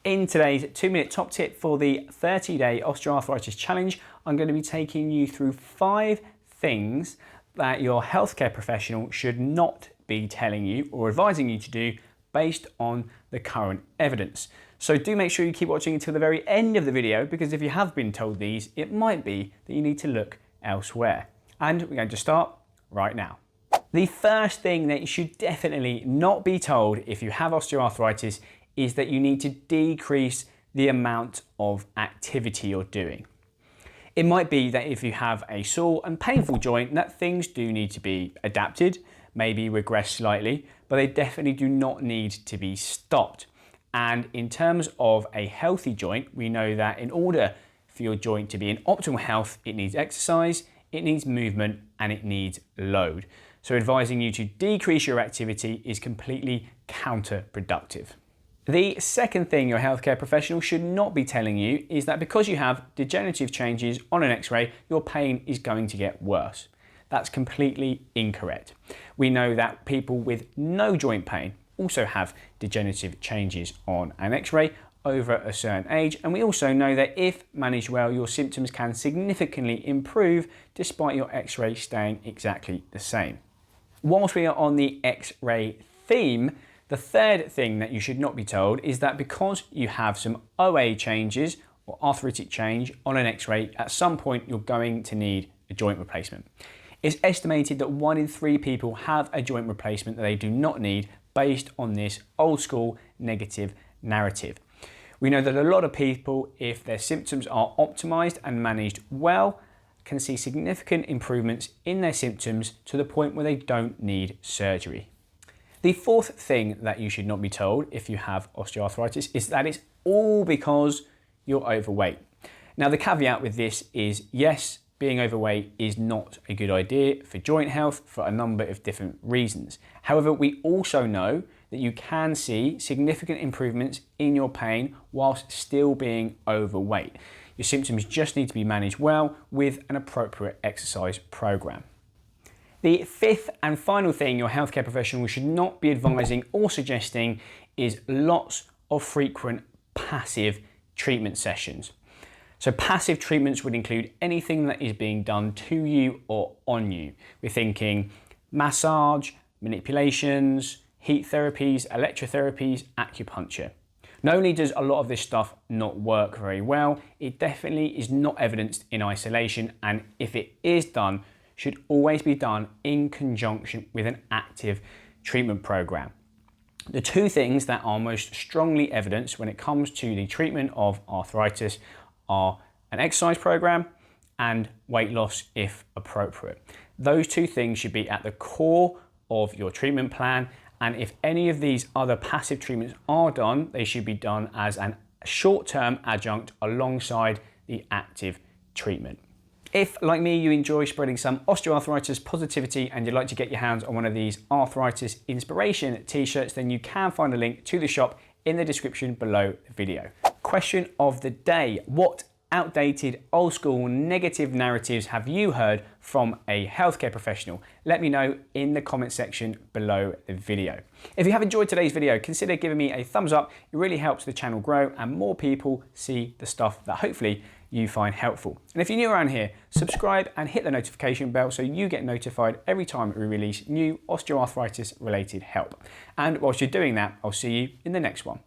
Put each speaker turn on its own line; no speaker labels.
In today's 2-minute top tip for the 30-day osteoarthritis challenge, I'm going to be taking you through 5 things that your healthcare professional should not be telling you or advising you to do based on the current evidence. So do make sure you keep watching until the very end of the video, because if you have been told these, it might be that you need to look elsewhere. And we're going to start right now. The first thing that you should definitely not be told if you have osteoarthritis is that you need to decrease the amount of activity you're doing. It might be that if you have a sore and painful joint, that things do need to be adapted, maybe regress slightly, but they definitely do not need to be stopped. And in terms of a healthy joint, we know that in order for your joint to be in optimal health, it needs exercise, it needs movement, and it needs load. So advising you to decrease your activity is completely counterproductive. The second thing your healthcare professional should not be telling you is that because you have degenerative changes on an X-ray, your pain is going to get worse. That's completely incorrect. We know that people with no joint pain also have degenerative changes on an X-ray over a certain age, and we also know that if managed well, your symptoms can significantly improve despite your X-ray staying exactly the same. Whilst we are on the X-ray theme, the third thing that you should not be told is that because you have some OA changes or arthritic change on an X-ray, at some point you're going to need a joint replacement. It's estimated that 1 in 3 people have a joint replacement that they do not need based on this old school negative narrative. We know that a lot of people, if their symptoms are optimized and managed well, can see significant improvements in their symptoms to the point where they don't need surgery. The fourth thing that you should not be told if you have osteoarthritis is that it's all because you're overweight. Now, the caveat with this is yes, being overweight is not a good idea for joint health for a number of different reasons. However, we also know that you can see significant improvements in your pain whilst still being overweight. Your symptoms just need to be managed well with an appropriate exercise program. The fifth and final thing your healthcare professional should not be advising or suggesting is lots of frequent passive treatment sessions. So passive treatments would include anything that is being done to you or on you. We're thinking massage, manipulations, heat therapies, electrotherapies, acupuncture. Not only does a lot of this stuff not work very well, it definitely is not evidenced in isolation, and if it is done, should always be done in conjunction with an active treatment program. The two things that are most strongly evidenced when it comes to the treatment of arthritis are an exercise program and weight loss if appropriate. Those two things should be at the core of your treatment plan, and if any of these other passive treatments are done, they should be done as a short-term adjunct alongside the active treatment. If, like me, you enjoy spreading some osteoarthritis positivity and you'd like to get your hands on one of these arthritis inspiration t-shirts, then you can find a link to the shop in the description below the video. Question of the day: what outdated, old school, negative narratives have you heard from a healthcare professional? Let me know in the comment section below the video. If you have enjoyed today's video, consider giving me a thumbs up. It really helps the channel grow and more people see the stuff that hopefully you find helpful. And if you're new around here, subscribe and hit the notification bell so you get notified every time we release new osteoarthritis related help. And whilst you're doing that, I'll see you in the next one.